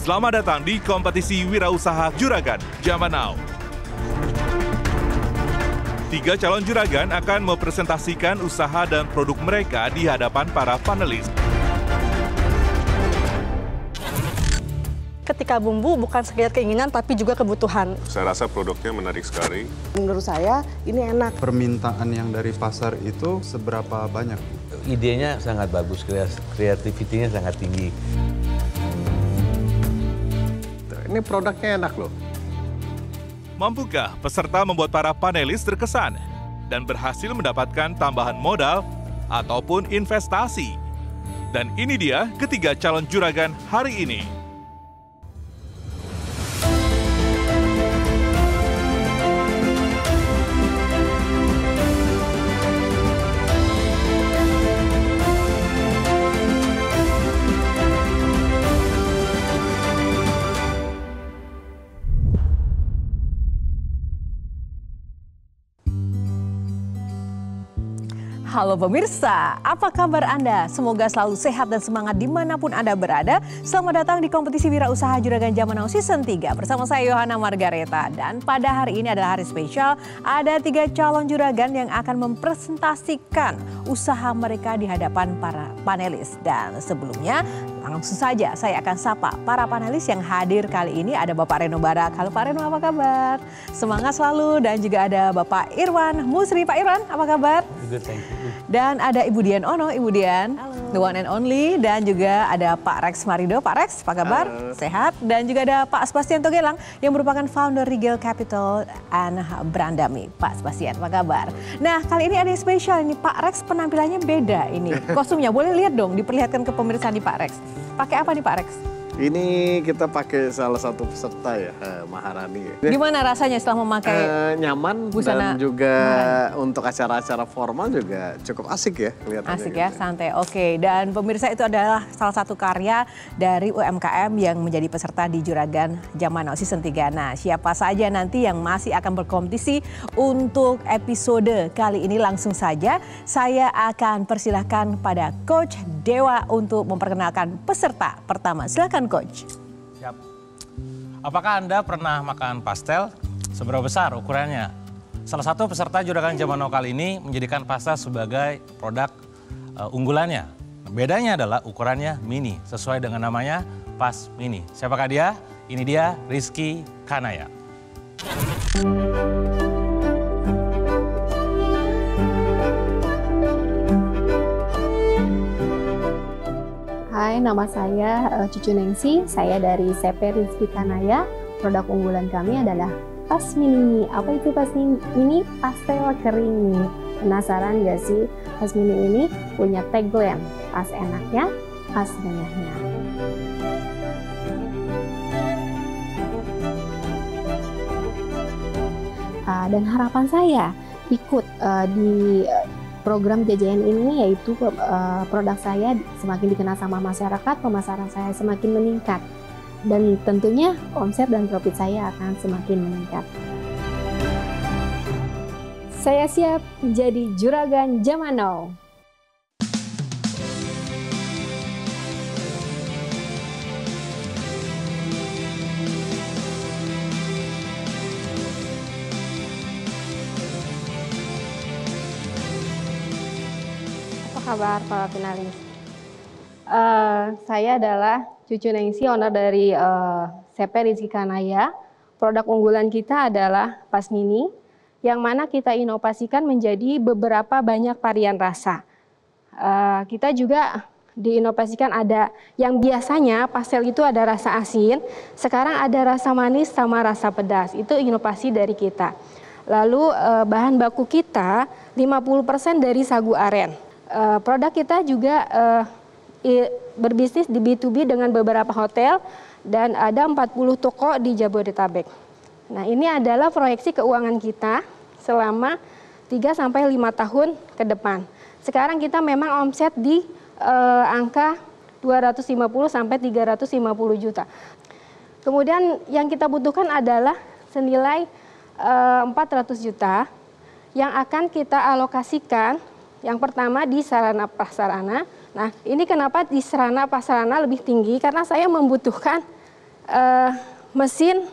Selamat datang di kompetisi wirausaha Juragan Zaman Now. 3 calon juragan akan mempresentasikan usaha dan produk mereka di hadapan para panelis. Ketika bumbu bukan sekedar keinginan tapi juga kebutuhan. Saya rasa produknya menarik sekali. Menurut saya ini enak. Permintaan yang dari pasar itu seberapa banyak? Idenya sangat bagus, kreativitinya sangat tinggi. Ini produknya enak loh. Mampukah peserta membuat para panelis terkesan dan berhasil mendapatkan tambahan modal ataupun investasi? Dan ini dia ketiga calon juragan hari ini. Halo pemirsa, apa kabar Anda? Semoga selalu sehat dan semangat dimanapun Anda berada. Selamat datang di kompetisi wirausaha Juragan Zaman Now Season 3 bersama saya Yohana Margareta. Dan pada hari ini adalah hari spesial, ada 3 calon juragan yang akan mempresentasikan usaha mereka di hadapan para panelis. Dan sebelumnya langsung saja saya akan sapa para panelis yang hadir kali ini. Ada Bapak Reno Barak. Halo Pak Reno, apa kabar? Semangat selalu. Dan juga ada Bapak Irwan Musri. Pak Irwan, apa kabar? Good, thank you. Dan ada Ibu Dian Ono, Ibu Dian, halo. The one and only. Dan juga ada Pak Rex Marido. Pak Rex, apa kabar? Halo. Sehat. Dan juga ada Pak Sebastian Togelang yang merupakan founder Regal Capital and Brandami. Pak Sebastian, apa kabar? Nah, kali ini ada yang spesial ini. Pak Rex penampilannya beda ini. Kostumnya, boleh lihat dong, diperlihatkan ke pemirsa nih Pak Rex. Pakai apa nih Pak Rex? Ini kita pakai salah satu peserta ya, Maharani. Gimana rasanya setelah memakai nyaman busana dan juga untuk acara-acara formal juga cukup asik ya kelihatannya. asik ya, gitu. santai. Oke, dan pemirsa itu adalah salah satu karya dari UMKM yang menjadi peserta di Juragan Zaman Now Season 3. Nah, siapa saja nanti yang masih akan berkompetisi untuk episode kali ini, langsung saja saya akan persilahkan pada Coach Dewa untuk memperkenalkan peserta pertama. Silakan Coach. Siap. Apakah Anda pernah makan pastel? Seberapa besar ukurannya? Salah satu peserta Juragan Zaman Now kali ini menjadikan pastel sebagai produk unggulannya. Bedanya adalah ukurannya mini, sesuai dengan namanya Pas Mini. Siapakah dia? Ini dia Rizky Kanaya. Hai, nama saya Cucu Nengsi, saya dari CP Rizky Kanaya. Produk unggulan kami adalah Pas Mini. Apa itu Pas Mini? Pastel kering. Penasaran gak sih? Pas Mini ini punya tagline, pas enaknya, pas renyahnya. Dan harapan saya ikut di program JJN ini, yaitu produk saya semakin dikenal sama masyarakat, pemasaran saya semakin meningkat, dan tentunya omset dan profit saya akan semakin meningkat. Saya siap menjadi Juragan Zaman Now. Kabar para finalis. Saya adalah Cucu Nengsi, owner dari CP Rizky Kanaya. Produk unggulan kita adalah Pas Mini, yang mana kita inovasikan menjadi beberapa banyak varian rasa. Kita juga diinovasikan, ada yang biasanya pastel itu ada rasa asin, sekarang ada rasa manis sama rasa pedas. Itu inovasi dari kita. Lalu bahan baku kita 50% dari sagu aren. Produk kita juga berbisnis di B2B dengan beberapa hotel dan ada 40 toko di Jabodetabek. Nah, ini adalah proyeksi keuangan kita selama 3-5 tahun ke depan. Sekarang kita memang omset di angka 250 sampai 350 juta. Kemudian yang kita butuhkan adalah senilai 400 juta yang akan kita alokasikan. Yang pertama di sarana prasarana. Nah, ini kenapa di sarana prasarana lebih tinggi? Karena saya membutuhkan mesin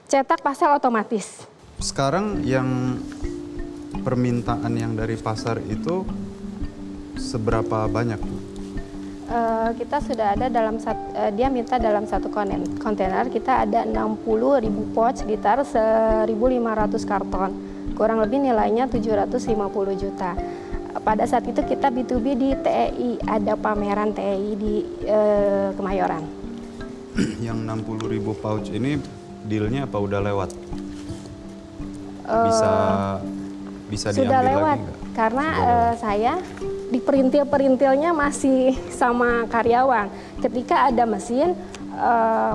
cetak pastel otomatis. Sekarang yang permintaan yang dari pasar itu seberapa banyak? Kita sudah ada dia minta dalam satu kontainer kita ada 60.000 pouch, sekitar 1.500 karton. Kurang lebih nilainya 750 juta. Pada saat itu kita B2B di TEI, ada pameran TEI di Kemayoran. Yang 60.000 pouch ini dealnya apa udah lewat? Bisa sudah diambil lewat lagi nggak? karena saya di perintil-perintilnya masih sama karyawan. Ketika ada mesin,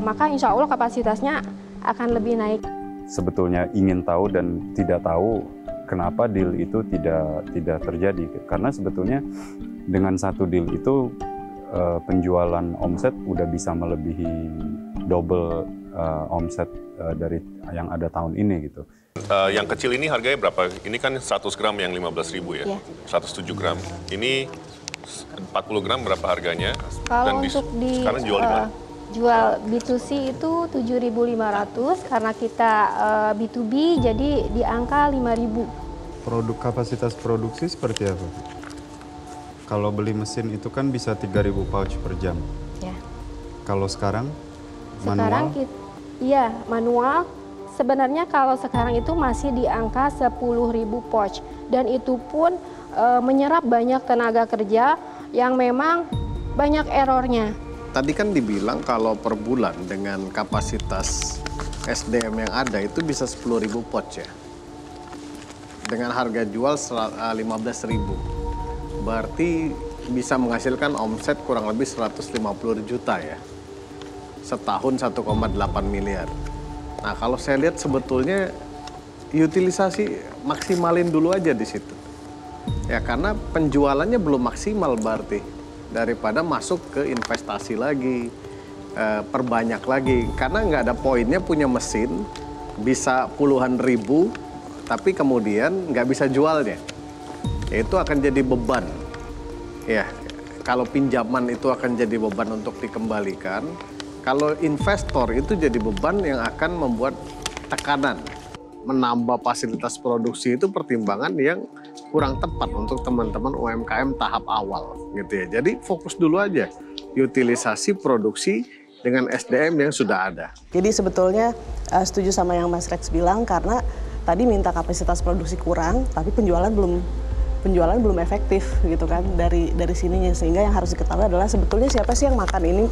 maka insya Allah kapasitasnya akan lebih naik. Sebetulnya ingin tahu dan tidak tahu kenapa deal itu tidak terjadi. Karena sebetulnya dengan satu deal itu penjualan omset udah bisa melebihi double omset dari yang ada tahun ini gitu. Yang kecil ini harganya berapa? Ini kan 100 gram yang 15.000 ya? 107 gram. Ini 40 gram berapa harganya? Kalau untuk sekarang jual di mana? Jual B2C itu 7.500, karena kita B2B jadi di angka 5.000. Produk kapasitas produksi seperti apa? Kalau beli mesin itu kan bisa 3.000 pouch per jam. Ya. Kalau sekarang Sekarang manual? Iya, manual. Sebenarnya kalau sekarang itu masih di angka 10.000 pouch. Dan itu pun menyerap banyak tenaga kerja yang memang banyak errornya. Tadi kan dibilang kalau per bulan dengan kapasitas SDM yang ada itu bisa 10.000 pouch ya. Dengan harga jual 15.000. Berarti bisa menghasilkan omset kurang lebih 150 juta ya. Setahun 1,8 miliar. Nah, kalau saya lihat sebetulnya utilisasi maksimalin dulu aja di situ. Ya, karena penjualannya belum maksimal berarti. Daripada masuk ke investasi lagi, perbanyak lagi. Karena nggak ada poinnya punya mesin, bisa puluhan ribu, tapi kemudian nggak bisa jualnya. Itu akan jadi beban. Ya, kalau pinjaman itu akan jadi beban untuk dikembalikan. Kalau investor itu jadi beban yang akan membuat tekanan. Menambah fasilitas produksi itu pertimbangan yang kurang tepat untuk teman-teman UMKM tahap awal gitu ya. Jadi fokus dulu aja utilisasi produksi dengan SDM yang sudah ada. Jadi sebetulnya setuju sama yang Mas Rex bilang, karena tadi minta kapasitas produksi kurang, tapi penjualan belum efektif gitu kan dari sininya. Sehingga yang harus diketahui adalah sebetulnya siapa sih yang makan ini,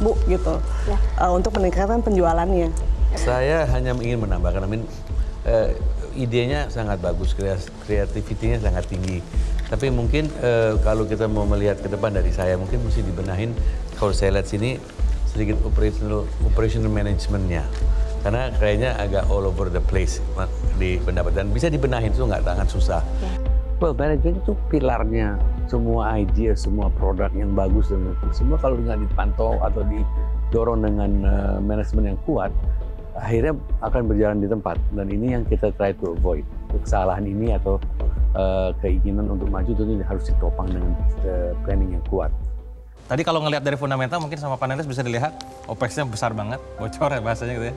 Bu, gitu, ya. Untuk meningkatkan penjualannya. Saya hanya ingin menambahkan, idenya sangat bagus, kreativitinya sangat tinggi. Tapi mungkin kalau kita mau melihat ke depan dari saya, mungkin mesti dibenahin, kalau saya lihat sini, sedikit operational managementnya. Karena kayaknya agak all over the place di pendapat, dan bisa dibenahin, itu nggak sangat susah. Ya. Well, management itu pilarnya semua idea, semua produk yang bagus, dan semua kalau nggak dipantau atau didorong dengan manajemen yang kuat, akhirnya akan berjalan di tempat. Dan ini yang kita try to avoid. Kesalahan ini atau keinginan untuk maju tentu harus ditopang dengan planning yang kuat. Tadi kalau ngelihat dari fundamental mungkin sama panelis bisa dilihat OPEX-nya besar banget, bocor ya bahasanya gitu ya.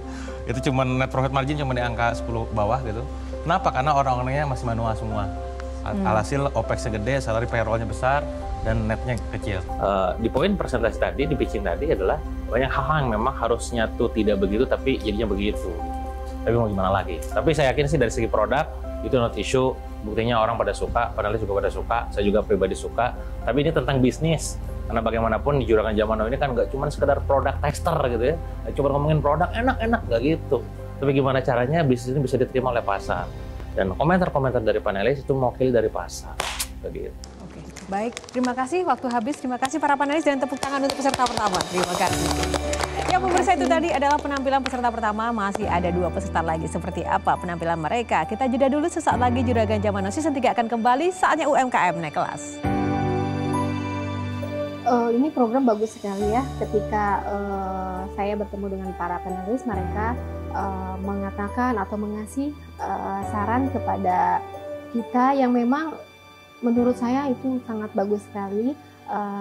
Itu cuma net profit margin cuma di angka 10 bawah gitu. Kenapa? Karena orang-orangnya masih manual semua. Alhasil OPEX-nya gede, salary payroll-nya besar, dan netnya kecil. Di poin presentasi tadi, di pitching tadi adalah banyak hal yang memang harusnya tuh tidak begitu, tapi jadinya begitu. Tapi mau gimana lagi? Tapi saya yakin sih dari segi produk, itu not issue. Buktinya orang pada suka, panelis juga pada suka, saya juga pribadi suka. Tapi ini tentang bisnis. Karena bagaimanapun di Juragan Zaman Now ini kan nggak cuma sekedar produk tester gitu ya. Nggak cuma ngomongin produk enak-enak, nggak gitu. Tapi gimana caranya bisnis ini bisa diterima oleh pasar. Dan komentar-komentar dari panelis itu mewakili dari pasar. Begitu. Oke, baik. Terima kasih. Waktu habis. Terima kasih para panelis dan tepuk tangan untuk peserta pertama. Terima kasih. Ya, pemirsa, itu tadi adalah penampilan peserta pertama. Masih ada 2 peserta lagi. Seperti apa penampilan mereka? Kita jeda dulu, sesaat lagi Juragan Zaman Now Season 3 akan kembali. Saatnya UMKM naik kelas. Ini program bagus sekali ya. Ketika saya bertemu dengan para panelis, mereka mengatakan atau mengasih saran kepada kita yang memang menurut saya itu sangat bagus sekali.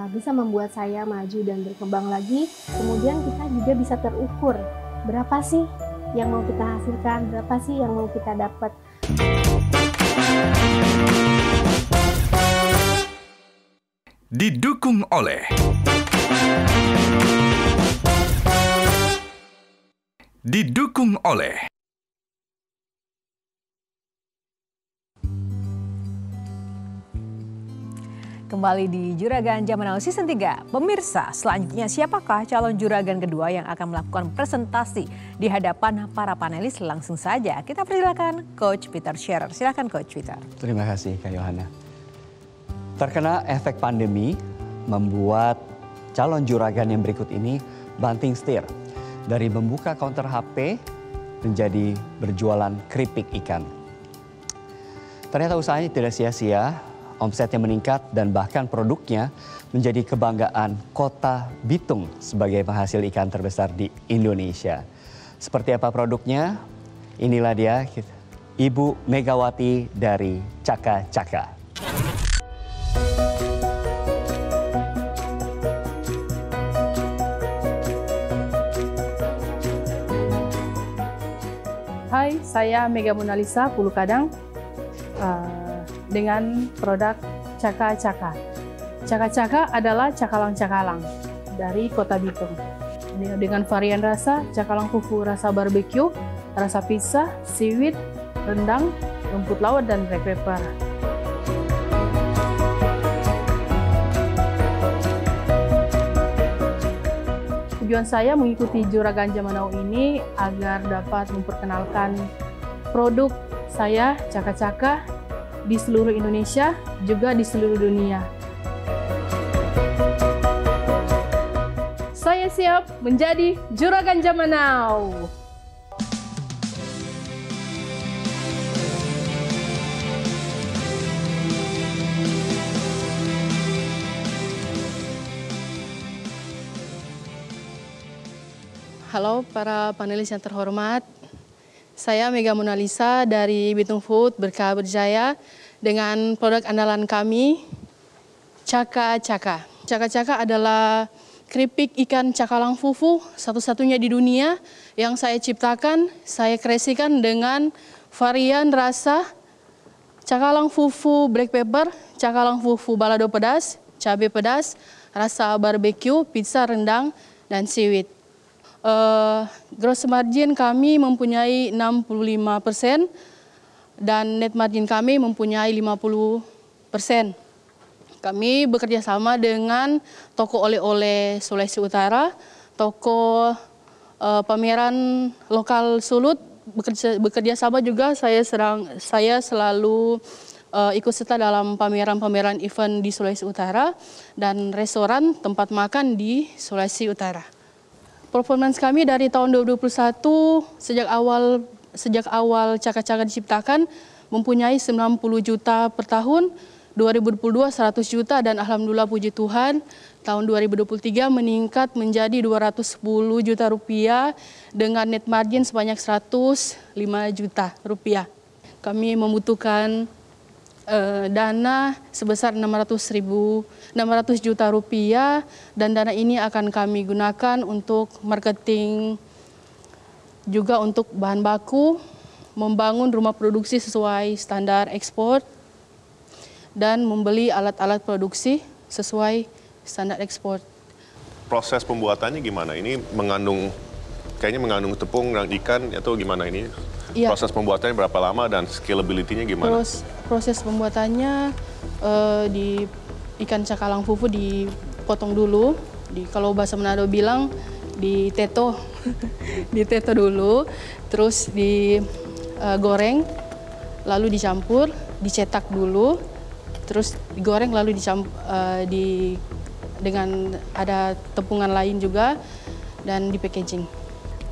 bisa membuat saya maju dan berkembang lagi. Kemudian kita juga bisa terukur berapa sih yang mau kita hasilkan, berapa sih yang mau kita dapat. Didukung oleh Kembali di Juragan Zaman Now Season 3. Pemirsa, selanjutnya siapakah calon juragan kedua yang akan melakukan presentasi di hadapan para panelis? Langsung saja kita persilakan Coach Peter Scherer. Silakan Coach Peter. Terima kasih Kak Yohana. Terkena efek pandemi membuat calon juragan yang berikut ini banting setir. Dari membuka counter HP menjadi berjualan keripik ikan. Ternyata usahanya tidak sia-sia. Omsetnya meningkat dan bahkan produknya menjadi kebanggaan Kota Bitung sebagai penghasil ikan terbesar di Indonesia. Seperti apa produknya? Inilah dia, Ibu Megawati dari Caka Caka. Hai, saya Mega Monalisa Pulu Kadang. Dengan produk Caka Caka. Caka Caka adalah cakalang-cakalang dari Kota Bitung. Dengan varian rasa, cakalang fufu rasa barbecue, rasa pizza, seaweed, rendang, rumput laut, dan black pepper. Tujuan saya mengikuti Juragan Zaman Now ini agar dapat memperkenalkan produk saya, Caka Caka, di seluruh Indonesia, juga di seluruh dunia. Saya siap menjadi Juragan Zaman Now. Halo para panelis yang terhormat. Saya Mega Monalisa dari Bitung Food Berkah Berjaya dengan produk andalan kami, Caka Caka. Caka Caka adalah keripik ikan cakalang fufu satu-satunya di dunia yang saya ciptakan, saya kreasikan dengan varian rasa cakalang fufu black pepper, cakalang fufu balado pedas, cabai pedas, rasa barbecue, pizza rendang, dan seaweed. Gross margin kami mempunyai 65% dan net margin kami mempunyai 50%. Kami bekerja sama dengan toko oleh-oleh Sulawesi Utara, toko pameran lokal Sulut, bekerja sama juga saya selalu ikut serta dalam pameran-pameran event di Sulawesi Utara dan restoran tempat makan di Sulawesi Utara. Performance kami dari tahun 2021 sejak awal Caka Caka diciptakan mempunyai 90 juta per tahun, 2022 100 juta dan alhamdulillah puji Tuhan tahun 2023 meningkat menjadi 210 juta rupiah dengan net margin sebanyak 105 juta rupiah. Kami membutuhkan dana sebesar 600 juta rupiah dan dana ini akan kami gunakan untuk marketing, juga untuk bahan baku, membangun rumah produksi sesuai standar ekspor, dan membeli alat-alat produksi sesuai standar ekspor. Proses pembuatannya gimana? Ini kayaknya mengandung tepung dan ikan atau gimana ini? Iya. Proses pembuatannya berapa lama dan scalability-nya gimana? Proses pembuatannya di ikan cakalang fufu dipotong dulu. Kalau bahasa Manado bilang diteto, diteto dulu, terus digoreng, lalu dicampur, dicetak dulu, terus digoreng lalu dicampur dengan ada tepungan lain juga dan di packaging.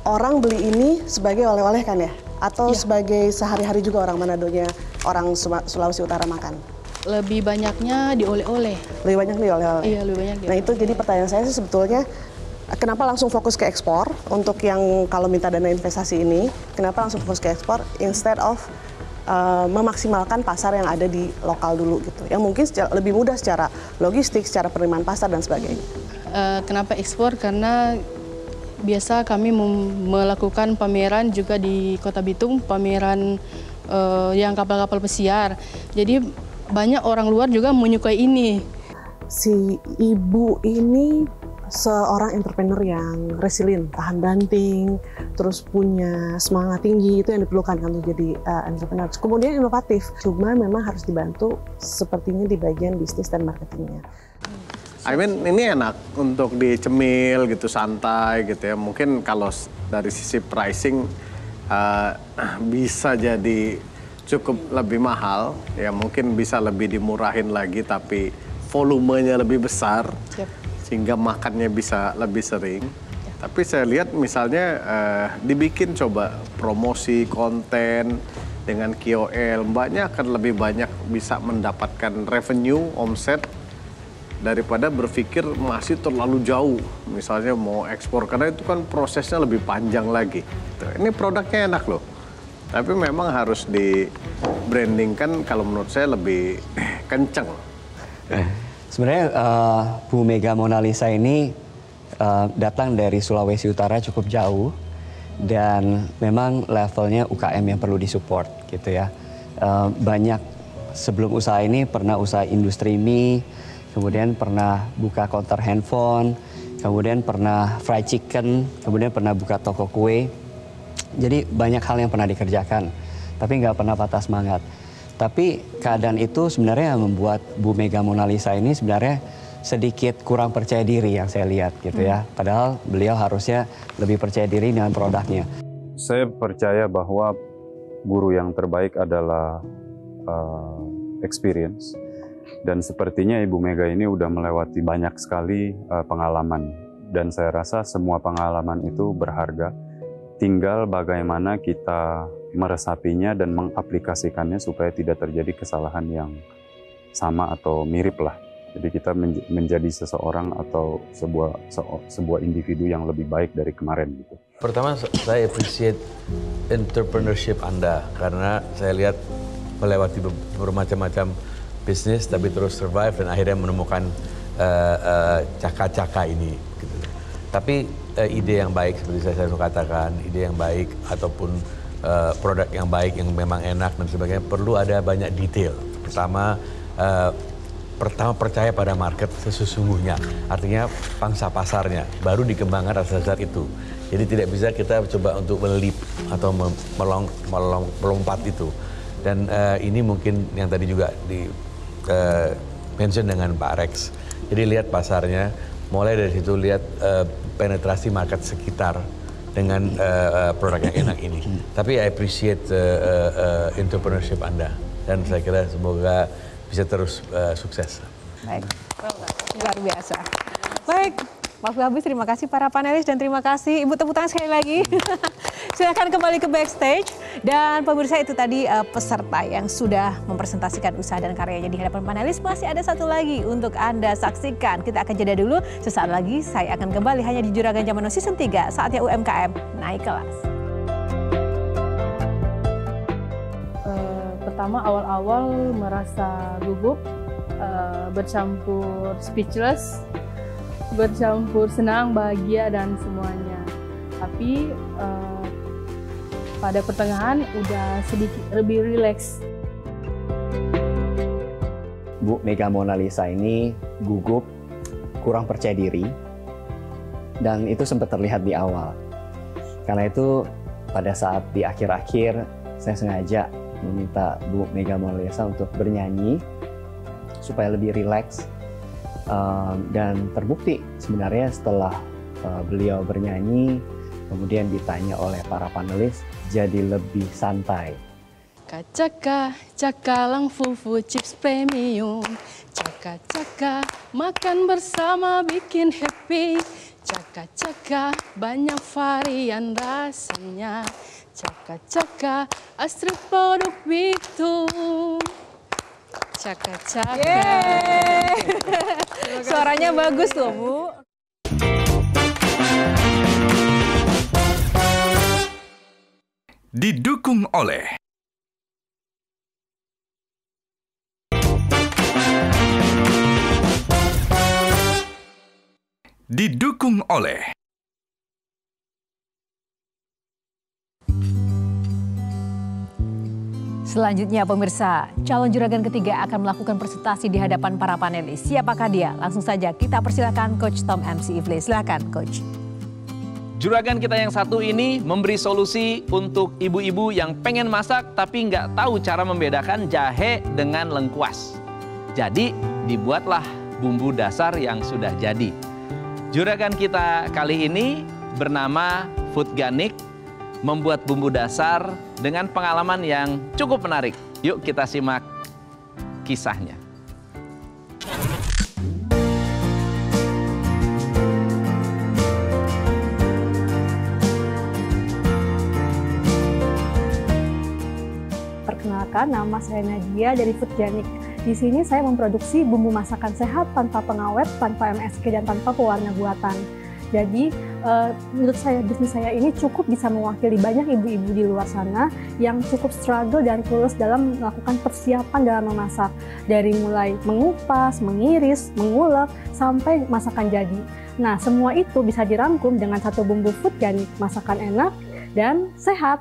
Orang beli ini sebagai oleh-oleh kan ya? Atau sebagai sehari-hari juga orang Manadonya, orang Sulawesi Utara makan? Lebih banyaknya di oleh-oleh. Lebih banyak di oleh-oleh? Iya, lebih banyak di oleh-oleh. Nah itu jadi pertanyaan saya sih sebetulnya, kenapa langsung fokus ke ekspor? Untuk yang kalau minta dana investasi ini, kenapa langsung fokus ke ekspor instead of memaksimalkan pasar yang ada di lokal dulu gitu, yang mungkin lebih mudah secara logistik, secara penerimaan pasar dan sebagainya. Kenapa ekspor? Karena biasa kami melakukan pameran juga di Kota Bitung, pameran yang kapal-kapal pesiar. Jadi banyak orang luar juga menyukai ini. Si ibu ini seorang entrepreneur yang resilient, tahan banting, terus punya semangat tinggi, itu yang diperlukan untuk jadi entrepreneur. Kemudian inovatif, cuma memang harus dibantu sepertinya di bagian bisnis dan marketingnya. I mean, ini enak untuk dicemil gitu, santai gitu ya. Mungkin kalau dari sisi pricing bisa jadi cukup lebih mahal, ya mungkin bisa lebih dimurahin lagi, tapi volumenya lebih besar. Sehingga makannya bisa lebih sering. Tapi saya lihat misalnya dibikin coba promosi konten dengan KOL, mbaknya akan lebih banyak bisa mendapatkan revenue, omset, daripada berpikir masih terlalu jauh. Misalnya mau ekspor, karena itu kan prosesnya lebih panjang lagi. Ini produknya enak loh. Tapi memang harus di-brandingkan kalau menurut saya lebih kenceng. Sebenarnya Bu Mega Mona Lisa ini datang dari Sulawesi Utara cukup jauh dan memang levelnya UKM yang perlu disupport gitu ya. Banyak sebelum usaha ini pernah usaha industri mie, kemudian pernah buka counter handphone, kemudian pernah fried chicken, kemudian pernah buka toko kue. Jadi banyak hal yang pernah dikerjakan, tapi nggak pernah patah semangat. Tapi keadaan itu sebenarnya membuat Bu Mega Mona Lisa ini sebenarnya sedikit kurang percaya diri yang saya lihat gitu ya. Padahal beliau harusnya lebih percaya diri dengan produknya. Saya percaya bahwa guru yang terbaik adalah experience. Dan sepertinya Ibu Mega ini udah melewati banyak sekali pengalaman. Dan saya rasa semua pengalaman itu berharga. Tinggal bagaimana kita meresapinya dan mengaplikasikannya supaya tidak terjadi kesalahan yang sama atau mirip lah. Jadi kita menjadi seseorang atau sebuah individu yang lebih baik dari kemarin gitu. Pertama saya appreciate entrepreneurship Anda karena saya lihat melewati bermacam-macam bisnis tapi terus survive dan akhirnya menemukan caka-caka ini. Gitu. Tapi ide yang baik seperti saya selalu katakan, ide yang baik ataupun produk yang baik yang memang enak dan sebagainya perlu ada banyak detail. Pertama percaya pada market sesungguhnya, artinya pangsa pasarnya, baru dikembangkan dasar itu. Jadi tidak bisa kita coba untuk melip atau melompat itu. Dan ini mungkin yang tadi juga di mention dengan Pak Rex. Jadi lihat pasarnya, mulai dari situ lihat penetrasi market sekitar dengan produk yang enak ini. Tapi I appreciate entrepreneurship Anda dan saya kira semoga bisa terus sukses. Baik, luar biasa. Baik, waktu habis. Terima kasih para panelis dan terima kasih Ibu, tepuk tangan sekali lagi. Silakan kembali ke backstage. Dan pemirsa, itu tadi peserta yang sudah mempresentasikan usaha dan karyanya di hadapan panelis. Masih ada satu lagi untuk Anda saksikan. Kita akan jeda dulu. Sesaat lagi saya akan kembali hanya di Juragan Zaman Now Season 3. Saatnya UMKM naik kelas. Pertama awal-awal merasa gugup, bercampur speechless, bercampur senang, bahagia dan semuanya. Tapi pada pertengahan udah sedikit lebih rileks. Bu Mega Mona Lisa ini gugup, kurang percaya diri, dan itu sempat terlihat di awal. Karena itu pada saat di akhir-akhir saya sengaja meminta Bu Mega Mona Lisa untuk bernyanyi supaya lebih rileks, dan terbukti sebenarnya setelah beliau bernyanyi kemudian ditanya oleh para panelis jadi lebih santai. Caka cakalang fufu chips premium, caka makan bersama bikin happy, caka banyak varian rasanya. Caka Astrid produk Bitung. Caka. Suaranya bagus loh, Bu. Didukung oleh didukung oleh Selanjutnya pemirsa, calon juragan ketiga akan melakukan presentasi di hadapan para panelis. Siapakah dia? Langsung saja kita persilakan Coach Tom MC Ifle. Silakan Coach. Juragan kita yang satu ini memberi solusi untuk ibu-ibu yang pengen masak tapi nggak tahu cara membedakan jahe dengan lengkuas. Jadi dibuatlah bumbu dasar yang sudah jadi. Juragan kita kali ini bernama Foodganic, membuat bumbu dasar dengan pengalaman yang cukup menarik. Yuk kita simak kisahnya. Perkenalkan, nama saya Nadia dari Foodganic. Di sini saya memproduksi bumbu masakan sehat tanpa pengawet, tanpa MSG, dan tanpa pewarna buatan. Jadi, menurut saya bisnis saya ini cukup bisa mewakili banyak ibu-ibu di luar sana yang cukup struggle dan tulus dalam melakukan persiapan dalam memasak. Dari mulai mengupas, mengiris, mengulek, sampai masakan jadi. Nah, semua itu bisa dirangkum dengan satu bumbu Foodganic, masakan enak dan sehat.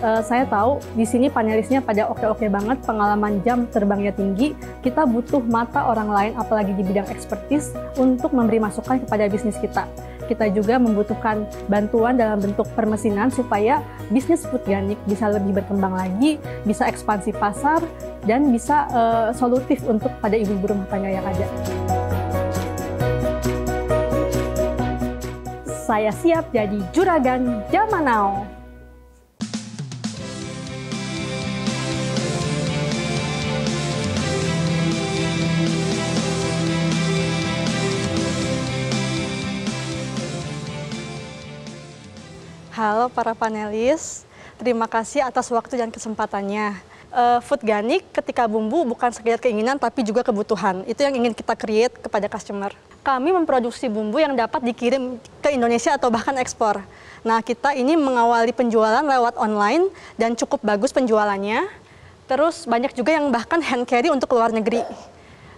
Saya tahu di sini panelisnya pada oke-oke banget, pengalaman jam terbangnya tinggi. Kita butuh mata orang lain, apalagi di bidang ekspertis, untuk memberi masukan kepada bisnis kita. Kita juga membutuhkan bantuan dalam bentuk permesinan supaya bisnis Foodganic bisa lebih berkembang lagi, bisa ekspansi pasar, dan bisa solutif untuk pada ibu-ibu rumah tangga yang ada. Saya siap jadi juragan zaman now. Halo para panelis, terima kasih atas waktu dan kesempatannya. Foodganic ketika bumbu bukan sekedar keinginan tapi juga kebutuhan. Itu yang ingin kita create kepada customer. Kami memproduksi bumbu yang dapat dikirim ke Indonesia atau bahkan ekspor. Nah, kita ini mengawali penjualan lewat online dan cukup bagus penjualannya. Terus banyak juga yang bahkan hand carry untuk luar negeri.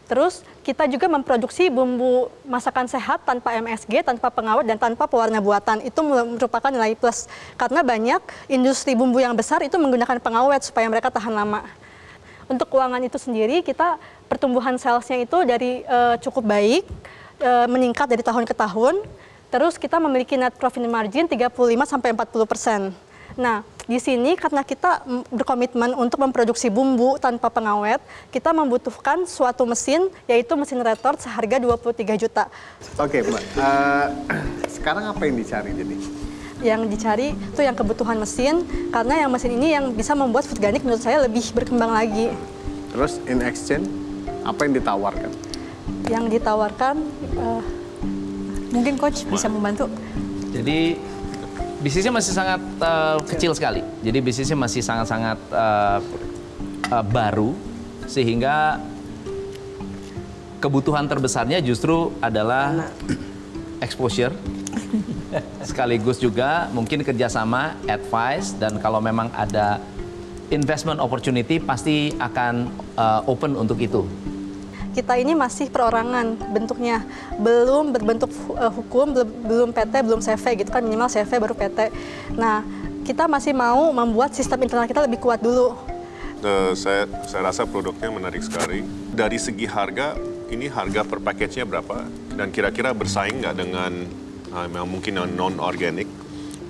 Terus kita juga memproduksi bumbu masakan sehat tanpa MSG, tanpa pengawet, dan tanpa pewarna buatan. Itu merupakan nilai plus. Karena banyak industri bumbu yang besar itu menggunakan pengawet supaya mereka tahan lama. Untuk keuangan itu sendiri, kita pertumbuhan salesnya itu dari cukup baik, meningkat dari tahun ke tahun. Terus kita memiliki net profit margin 35–40%. Nah, di sini karena kita berkomitmen untuk memproduksi bumbu tanpa pengawet, kita membutuhkan suatu mesin, yaitu mesin retort seharga 23 juta. Oke, Mbak. Sekarang apa yang dicari jadi? Yang dicari itu yang kebutuhan mesin, karena yang mesin ini yang bisa membuat Foodganic menurut saya lebih berkembang lagi. Terus in exchange, apa yang ditawarkan? Yang ditawarkan, mungkin Coach bisa membantu. Jadi bisnisnya masih sangat kecil sekali. Jadi bisnisnya masih sangat-sangat baru, sehingga kebutuhan terbesarnya justru adalah exposure, sekaligus juga mungkin kerjasama, advice, dan kalau memang ada investment opportunity pasti akan open untuk itu. Kita ini masih perorangan bentuknya, belum berbentuk hukum, belum PT, belum CV gitu kan, minimal CV baru PT. Nah, kita masih mau membuat sistem internal kita lebih kuat dulu. Saya rasa produknya menarik sekali. Dari segi harga, ini harga per package-nya berapa? Dan kira-kira bersaing nggak dengan yang mungkin non-organic?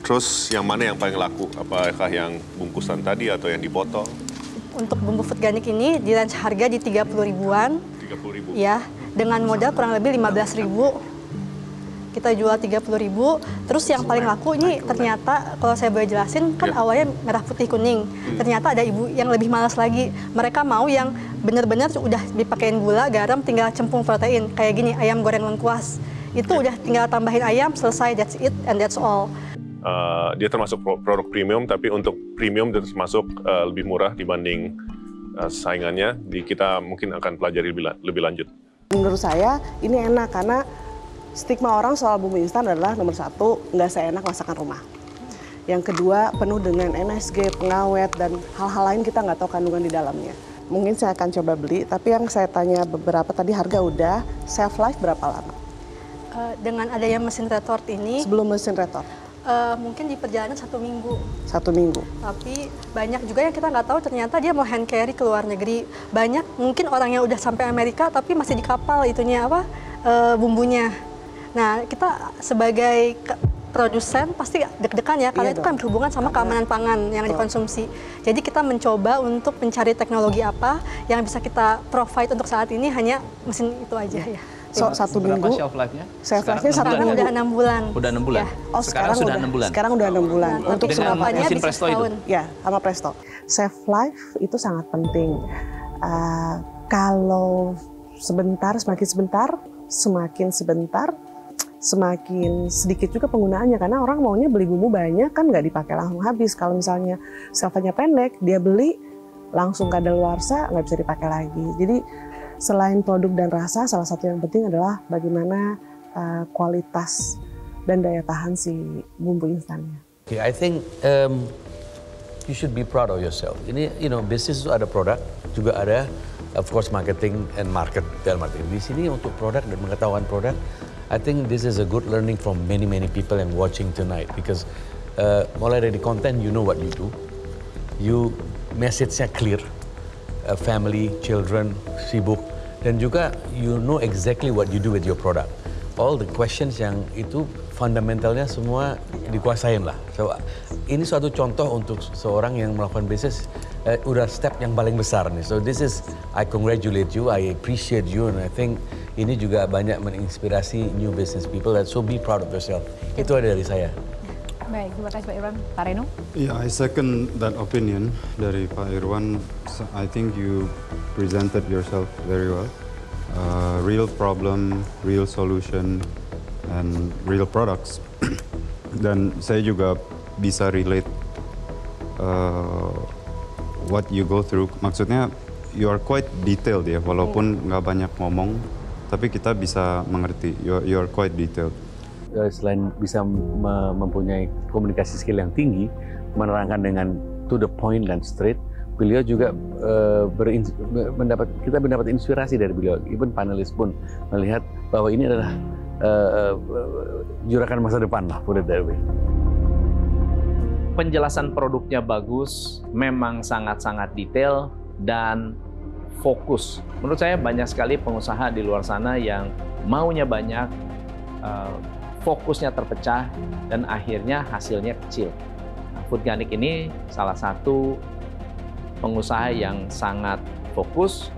Terus yang mana yang paling laku? Apakah yang bungkusan tadi atau yang di botol? Untuk bumbu Foodganic ini di range harga di 30 ribuan. 30.000. Ya, dengan modal kurang lebih 15.000. Kita jual 30.000. Terus yang paling laku ini ternyata kalau saya boleh jelasin kan awalnya merah putih kuning. Ternyata ada ibu yang lebih malas lagi. Mereka mau yang benar-benar udah dipakein gula, garam, tinggal cempung protein. Kayak gini, ayam goreng lengkuas. Itu udah tinggal tambahin ayam, selesai, that's it and that's all. Dia termasuk produk premium, tapi untuk premium dia termasuk lebih murah dibanding saingannya. Kita mungkin akan pelajari lebih lanjut. Menurut saya ini enak karena stigma orang soal bumbu instan adalah nomor satu, nggak seenak masakan rumah. Yang kedua, penuh dengan MSG, pengawet, dan hal-hal lain kita nggak tahu kandungan di dalamnya. Mungkin saya akan coba beli, tapi yang saya tanya beberapa tadi harga udah, shelf life berapa lama? Dengan adanya mesin retort ini, sebelum mesin retort? Mungkin di perjalanan 1 minggu. 1 minggu. Tapi banyak juga yang kita nggak tahu ternyata dia mau hand carry ke luar negeri. Banyak mungkin orang yang udah sampai Amerika tapi masih di kapal itunya bumbunya. Nah kita sebagai produsen pasti deg-degan ya karena itu kan berhubungan sama keamanan pangan yang dikonsumsi. Jadi kita mencoba untuk mencari teknologi apa yang bisa kita provide untuk saat ini hanya mesin itu aja ya. So, 1 minggu. Shelf life-nya? Shelf life-nya 1 minggu. Udah 6 bulan. Udah 6 bulan. Ya. Oh, sekarang sudah 6 bulan. Sekarang udah 6 bulan. Untuk dengan mesin Presto itu. Ya, sama Presto. Shelf life itu sangat penting. Kalau semakin sedikit juga penggunaannya karena orang maunya beli bumbu banyak kan nggak dipakai langsung habis. Kalau misalnya shelf-nya pendek, dia beli langsung kadaluarsa nggak bisa dipakai lagi. Jadi selain produk dan rasa, salah satu yang penting adalah bagaimana kualitas dan daya tahan si bumbu instannya. Okay, I think you should be proud of yourself. Ini, bisnis itu ada produk, juga ada, of course, marketing and market. Di sini untuk produk dan pengetahuan produk, I think this is a good learning from many people and watching tonight because mulai dari konten, you know what you do, message-nya clear. Family, children, sibuk, dan juga you know exactly what you do with your product. All the questions yang itu fundamentalnya semua dikuasain lah. So ini suatu contoh untuk seorang yang melakukan bisnis udah step yang paling besar nih. So this is, I congratulate you, I appreciate you, and I think ini juga banyak menginspirasi new business people. So be proud of yourself. Itu ada dari saya. Baik, terima kasih Pak Irwan. Pak Reno? Yeah, I second that opinion dari Pak Irwan. So I think you presented yourself very well. Real problem, real solution, and real products. Dan saya juga bisa relate what you go through. Maksudnya you are quite detailed ya, walaupun nggak banyak ngomong, tapi kita bisa mengerti. You are quite detailed. Selain bisa mempunyai komunikasi skill yang tinggi, menerangkan dengan to the point dan straight, beliau juga kita mendapat inspirasi dari beliau. Even panelis pun melihat bahwa ini adalah juragan masa depan lah, put it that way. Penjelasan produknya bagus, memang sangat-sangat detail dan fokus. Menurut saya banyak sekali pengusaha di luar sana yang maunya banyak, fokusnya terpecah, dan akhirnya hasilnya kecil. Foodganic ini salah satu pengusaha yang sangat fokus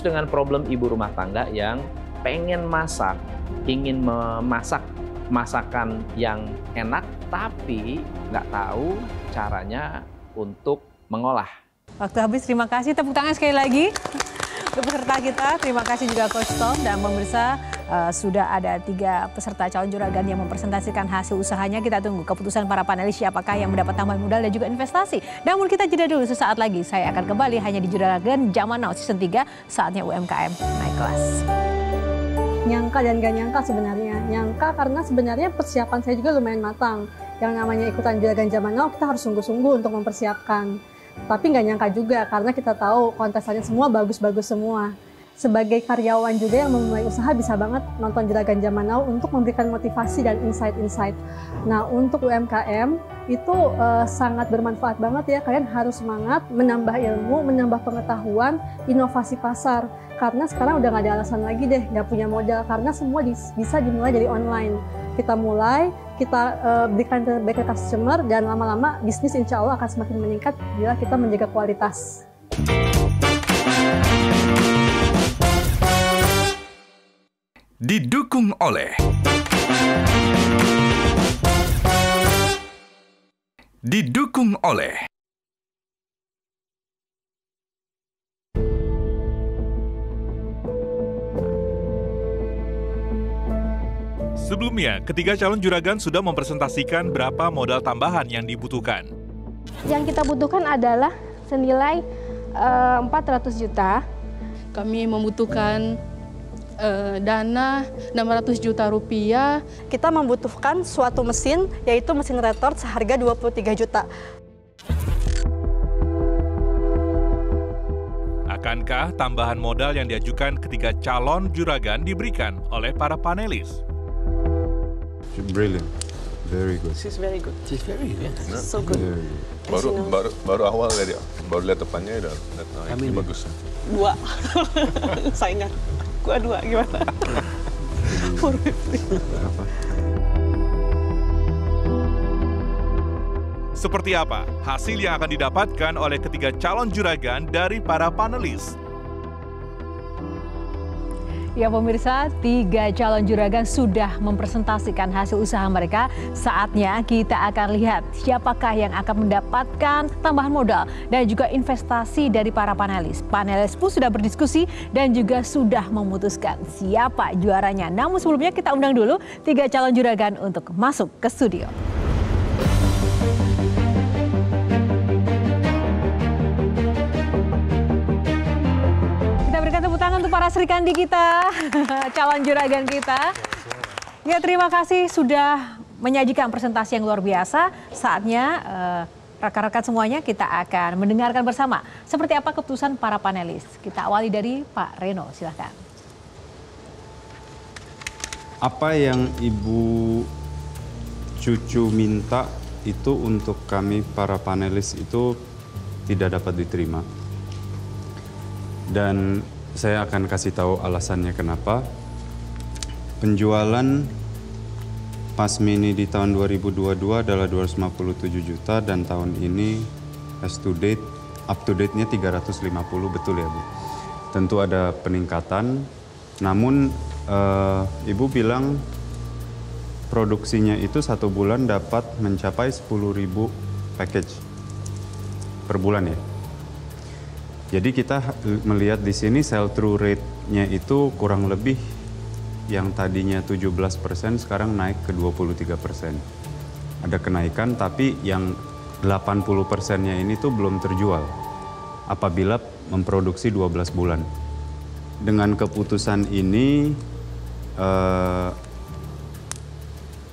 dengan problem ibu rumah tangga yang pengen masak, ingin memasak masakan yang enak, tapi nggak tahu caranya untuk mengolah. Waktu habis, terima kasih. Tepuk tangan sekali lagi untuk peserta kita. Terima kasih juga Coach Tom dan pemirsa. Sudah ada 3 peserta calon juragan yang mempresentasikan hasil usahanya. Kita tunggu keputusan para panelis siapakah yang mendapat tambahan modal dan juga investasi. Namun kita jeda dulu, sesaat lagi saya akan kembali hanya di Juragan Zaman Now Season 3, saatnya UMKM naik kelas. Nyangka dan gak nyangka sebenarnya. Nyangka karena sebenarnya persiapan saya juga lumayan matang. Yang namanya ikutan Juragan Zaman Now, kita harus sungguh-sungguh untuk mempersiapkan. Tapi nggak nyangka juga karena kita tahu kontestannya semua bagus-bagus semua. Sebagai karyawan juga yang memulai usaha bisa banget nonton Juragan Zaman Now untuk memberikan motivasi dan insight-insight. Nah, untuk UMKM itu sangat bermanfaat banget ya. Kalian harus semangat menambah ilmu, menambah pengetahuan, inovasi pasar. Karena sekarang udah nggak ada alasan lagi deh nggak punya modal karena semua bisa dimulai dari online. Kita mulai, kita berikan terbaik ke customer dan lama-lama bisnis insya Allah akan semakin meningkat bila kita menjaga kualitas. Didukung oleh Sebelumnya, ketiga calon juragan sudah mempresentasikan berapa modal tambahan yang dibutuhkan. Yang kita butuhkan adalah senilai 400 juta. Kami membutuhkan dana 600 juta rupiah. Kita membutuhkan suatu mesin, yaitu mesin retort seharga 23 juta. Akankah tambahan modal yang diajukan ketiga calon juragan diberikan oleh para panelis? Brilliant, very good. She's very good. She's very good. She's so good. Baru awal dari baru lihat depannya udah ini bagus. 2 saingan. Gua 2 gimana? Seperti apa hasil yang akan didapatkan oleh ketiga calon juragan dari para panelis? Ya pemirsa, 3 calon juragan sudah mempresentasikan hasil usaha mereka. Saatnya kita akan lihat siapakah yang akan mendapatkan tambahan modal dan juga investasi dari para panelis. Panelis pun sudah berdiskusi dan juga sudah memutuskan siapa juaranya. Namun sebelumnya kita undang dulu 3 calon juragan untuk masuk ke studio. Tepuk tangan untuk para Sri Kandi kita, calon juragan kita. Ya, terima kasih sudah menyajikan presentasi yang luar biasa. Saatnya rekan-rekan semuanya kita akan mendengarkan bersama seperti apa keputusan para panelis. Kita awali dari Pak Reno, silahkan. Apa yang Ibu Cucu minta itu untuk kami para panelis itu tidak dapat diterima. Dan saya akan kasih tahu alasannya kenapa. Penjualan Pasmini di tahun 2022 adalah 257 juta dan tahun ini up to date-nya 350, betul ya Bu? Tentu ada peningkatan, namun Ibu bilang produksinya itu 1 bulan dapat mencapai 10.000 package per bulan ya? Jadi kita melihat di sini sell-through rate-nya itu kurang lebih yang tadinya 17% sekarang naik ke 23%. Ada kenaikan tapi yang 80%-nya ini tuh belum terjual apabila memproduksi 12 bulan. Dengan keputusan ini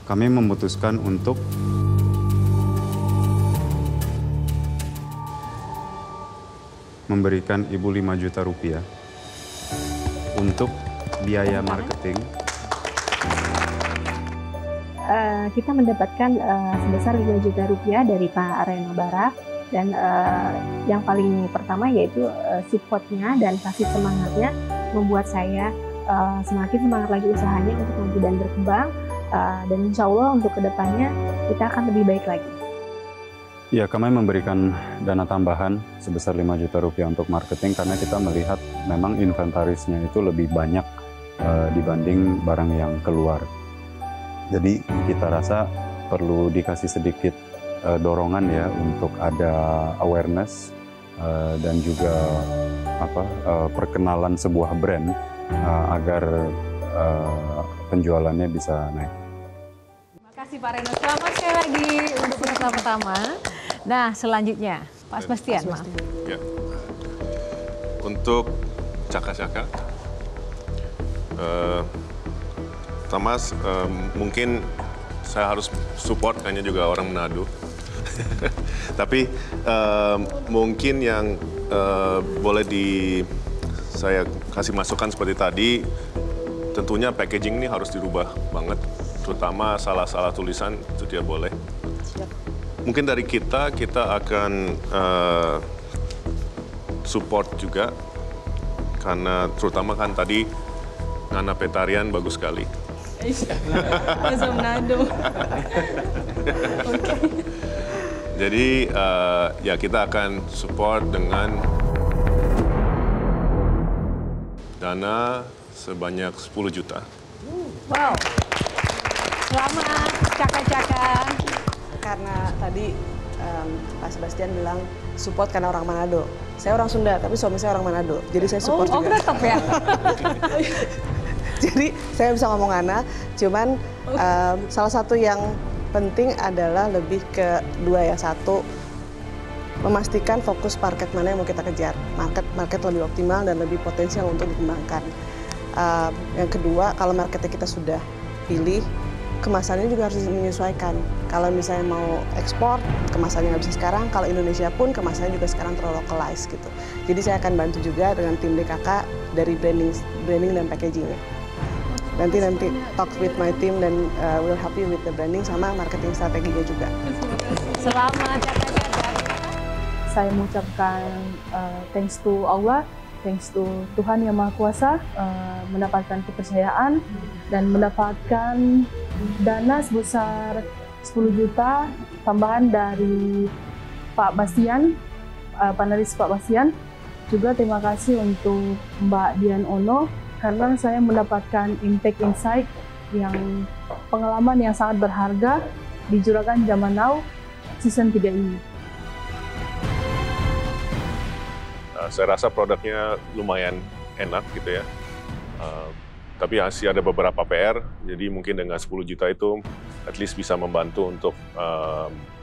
kami memutuskan untuk memberikan Ibu 5 juta rupiah untuk biaya marketing. Kita mendapatkan sebesar 5 juta rupiah dari Pak Reno Bara dan yang paling pertama yaitu support-nya dan kasih semangatnya membuat saya semakin semangat lagi usahanya untuk maju dan berkembang dan insya Allah untuk kedepannya kita akan lebih baik lagi. Ya, kami memberikan dana tambahan sebesar 5 juta rupiah untuk marketing karena kita melihat memang inventarisnya itu lebih banyak dibanding barang yang keluar. Jadi kita rasa perlu dikasih sedikit dorongan ya untuk ada awareness dan juga perkenalan sebuah brand agar penjualannya bisa naik. Terima kasih Pak Reno. Selamat sekali lagi untuk peserta pertama. Nah, selanjutnya Pak Sebastian. Ya. Untuk caka-caka, Thomas, mungkin saya harus support, hanya juga orang Manado. Tapi mungkin yang boleh saya kasih masukan seperti tadi, tentunya packaging ini harus dirubah banget, terutama salah-salah tulisan itu tidak boleh. Mungkin dari kita akan support juga, karena terutama kan tadi Ngana Petarian bagus sekali. Bahasa Manado. Jadi ya kita akan support dengan dana sebanyak 10 juta. Wow, selamat caka-caka. Karena tadi Pak Sebastian bilang support karena orang Manado. Saya orang Sunda, tapi suami saya orang Manado. Jadi saya support juga. Oh, tetap ya? Jadi saya bisa ngomong Ana, cuman salah satu yang penting adalah lebih ke dua ya. Satu, memastikan fokus market mana yang mau kita kejar. Market lebih optimal dan lebih potensial untuk dikembangkan. Yang kedua, kalau marketnya kita sudah pilih, kemasannya juga harus menyesuaikan. Kalau misalnya mau ekspor, kemasannya nggak bisa sekarang. Kalau Indonesia pun, kemasannya juga sekarang terlocalize gitu. Jadi saya akan bantu juga dengan tim DKK dari branding dan packagingnya. Nanti talk with my team dan will help you with the branding sama marketing strateginya juga. Selamat Saya mengucapkan thanks to Allah, thanks to Tuhan Yang Maha Kuasa, mendapatkan kepercayaan dan mendapatkan dana sebesar 10 juta tambahan dari Pak Bastian, panelis Pak Bastian. Juga terima kasih untuk Mbak Dian Ono, karena saya mendapatkan impact insight yang pengalaman yang sangat berharga di Juragan Zaman Now season 3 ini. Saya rasa produknya lumayan enak gitu ya. Tapi masih ada beberapa PR, jadi mungkin dengan 10 juta itu at least bisa membantu untuk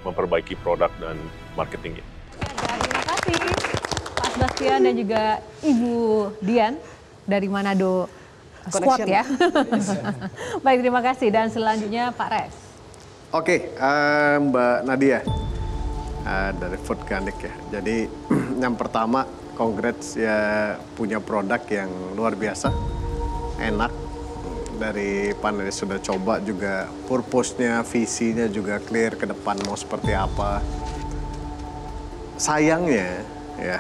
memperbaiki produk dan marketingnya. Terima kasih Pak Bastian dan juga Ibu Dian dari Manado Squad ya. Baik, terima kasih. Dan selanjutnya Pak Rex. Oke, Mbak Nadia dari Foodganic ya. Jadi yang pertama, congrats ya, punya produk yang luar biasa, enak. Dari panelis sudah coba juga, purpose-nya, visinya juga clear ke depan mau seperti apa. Sayangnya ya,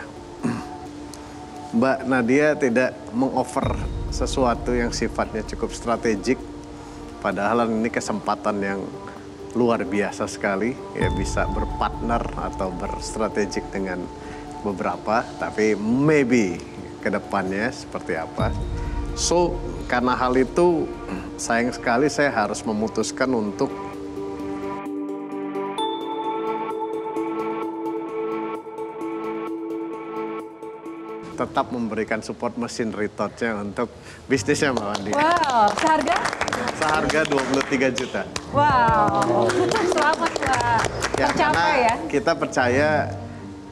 Mbak Nadia tidak mengoffer sesuatu yang sifatnya cukup strategik. Padahal ini kesempatan yang luar biasa sekali, ya bisa berpartner atau berstrategik dengan beberapa, tapi maybe ke depannya seperti apa. So, karena hal itu sayang sekali saya harus memutuskan untuk tetap memberikan support mesin retouch-nya untuk bisnisnya Mbak Wandi. Wow, seharga? Seharga 23 juta. Wow, selamat Mbak. Ya, Tercapai ya? Kita percaya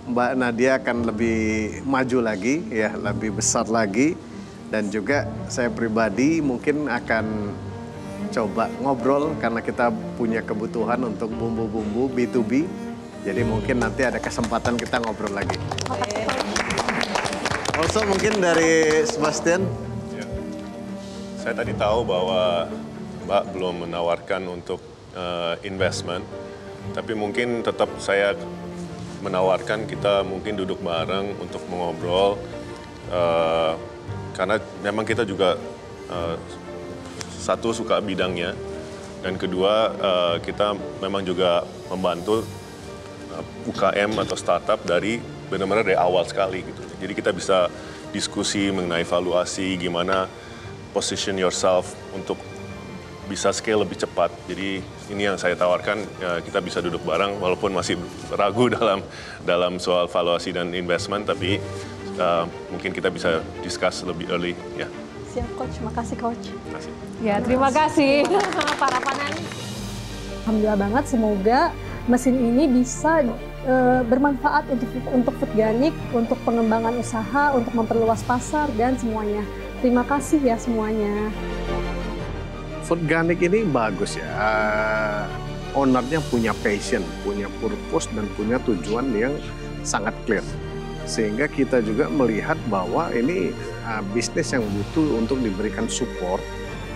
Mbak Nadia akan lebih maju lagi, ya, lebih besar lagi. Dan juga saya pribadi mungkin akan coba ngobrol karena kita punya kebutuhan untuk bumbu-bumbu B2B. Jadi mungkin nanti ada kesempatan kita ngobrol lagi. Also mungkin dari Sebastian. Ya. Saya tadi tahu bahwa Mbak belum menawarkan untuk investment, tapi mungkin tetap saya menawarkan kita mungkin duduk bareng untuk mengobrol. Karena memang kita juga satu suka bidangnya, dan kedua kita memang juga membantu UKM atau startup dari benar-benar dari awal sekali gitu. Jadi kita bisa diskusi mengenai valuasi, gimana position yourself untuk bisa scale lebih cepat. Jadi ini yang saya tawarkan, kita bisa duduk bareng walaupun masih ragu dalam soal valuasi dan investment, tapi mungkin kita bisa discuss lebih early ya. Siap Coach, makasih Coach. Ya, terima kasih para panelis. Alhamdulillah banget, semoga mesin ini bisa bermanfaat untuk Foodganic, untuk pengembangan usaha, untuk memperluas pasar dan semuanya. Terima kasih ya semuanya. Foodganic ini bagus ya. Ownernya punya passion, punya purpose dan punya tujuan yang sangat clear. Sehingga kita juga melihat bahwa ini bisnis yang butuh untuk diberikan support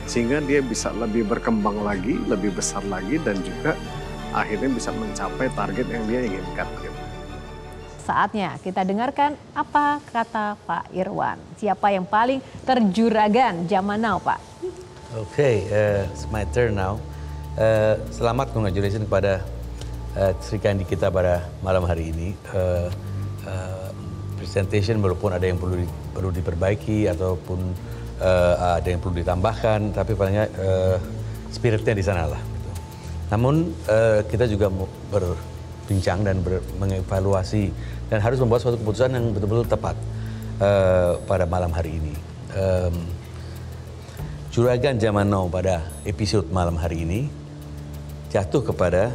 sehingga dia bisa lebih berkembang lagi, lebih besar lagi, dan juga akhirnya bisa mencapai target yang dia inginkan. Saatnya kita dengarkan apa kata Pak Irwan. Siapa yang paling terjuragan zaman now, Pak? Oke, it's my turn now. Selamat congratulations kepada Sri Kandi kita pada malam hari ini. Presentation walaupun ada yang perlu diperbaiki ataupun ada yang perlu ditambahkan, tapi palingnya spiritnya di sana lah. Gitu. Namun kita juga berbincang dan mengevaluasi dan harus membuat suatu keputusan yang betul-betul tepat pada malam hari ini. Juragan Zaman Now pada episode malam hari ini jatuh kepada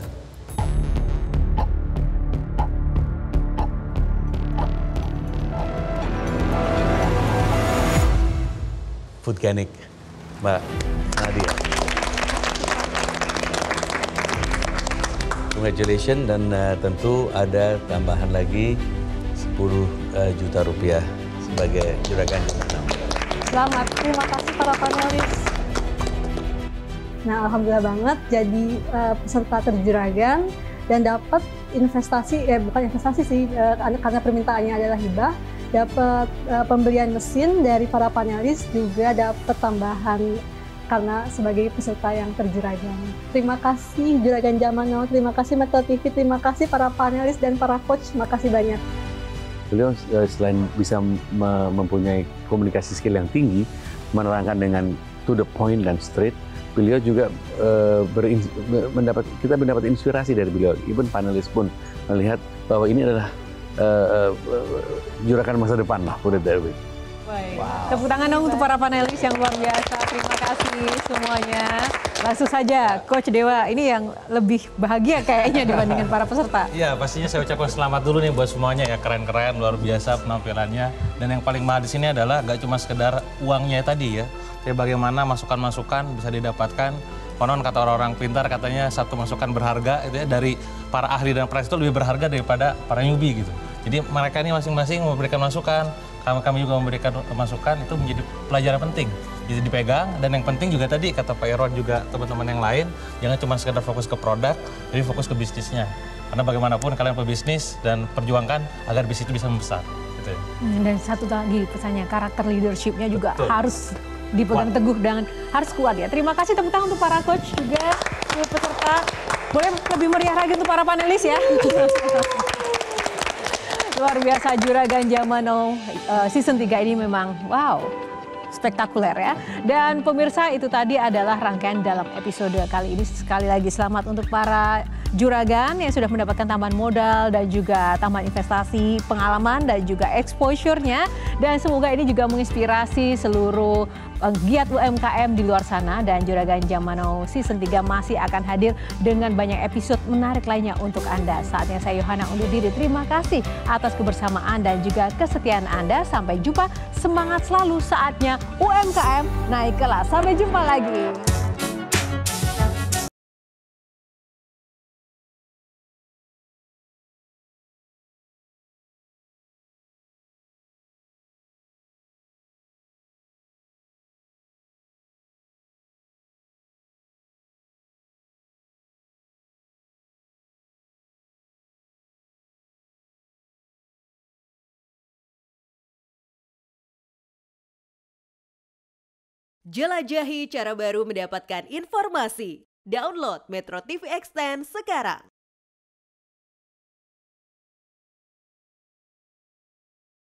Foodganic, Mbak Nadia. Congratulations, dan tentu ada tambahan lagi 10 juta rupiah sebagai juragan Jaman Now. Selamat, terima kasih para panelis. Nah, alhamdulillah banget jadi peserta terjuragan dan dapat investasi, bukan investasi sih, karena permintaannya adalah hibah, dapat pembelian mesin dari para panelis, juga dapat tambahan karena sebagai peserta yang terjuragan. Terima kasih Juragan Jaman Now, terima kasih Metro TV, terima kasih para panelis dan para coach, makasih banyak. Beliau selain bisa mempunyai komunikasi skill yang tinggi, menerangkan dengan to the point dan straight, beliau juga kita mendapat inspirasi dari beliau. Even panelis pun melihat bahwa ini adalah juragan masa depan lah, put it that way. Baik. Wow. Tepuk tangan dong untuk para panelis yang luar biasa. Terima kasih semuanya. Langsung saja, Coach Dewa, ini yang lebih bahagia kayaknya dibandingkan para peserta. Iya, pastinya saya ucapkan selamat dulu nih buat semuanya ya, keren-keren, luar biasa penampilannya. Dan yang paling mahal di sini adalah gak cuma sekedar uangnya tadi ya, tapi bagaimana masukan-masukan bisa didapatkan. Konon kata orang-orang pintar katanya satu masukan berharga itu ya, dari para ahli dan praktisi itu lebih berharga daripada para newbie gitu. Jadi mereka ini masing-masing memberikan masukan. Kami juga memberikan masukan, itu menjadi pelajaran penting. Jadi dipegang, dan yang penting juga tadi kata Pak Irwan juga teman-teman yang lain, jangan cuma sekedar fokus ke produk, tapi fokus ke bisnisnya. Karena bagaimanapun kalian pebisnis dan perjuangkan agar bisnis itu bisa membesar. Gitu ya. Dan satu lagi pesannya, karakter leadership-nya juga Betul. harus dipegang teguh dan harus kuat ya. Terima kasih, tepuk tangan untuk para coach juga, untuk peserta. Boleh lebih meriah lagi untuk para panelis ya. Luar biasa, Juragan Jaman Now season 3 ini memang wow, spektakuler ya. Dan pemirsa, itu tadi adalah rangkaian dalam episode kali ini. Sekali lagi selamat untuk para juragan yang sudah mendapatkan tambahan modal dan juga tambahan investasi, pengalaman dan juga exposure-nya. Dan semoga ini juga menginspirasi seluruh giat UMKM di luar sana. Dan Juragan Jaman Now season 3 masih akan hadir dengan banyak episode menarik lainnya untuk Anda. Saatnya saya Yohana undur diri. Terima kasih atas kebersamaan dan juga kesetiaan Anda. Sampai jumpa, semangat selalu, saatnya UMKM naik kelas. Sampai jumpa lagi. Jelajahi cara baru mendapatkan informasi. Download Metro TV Extend sekarang.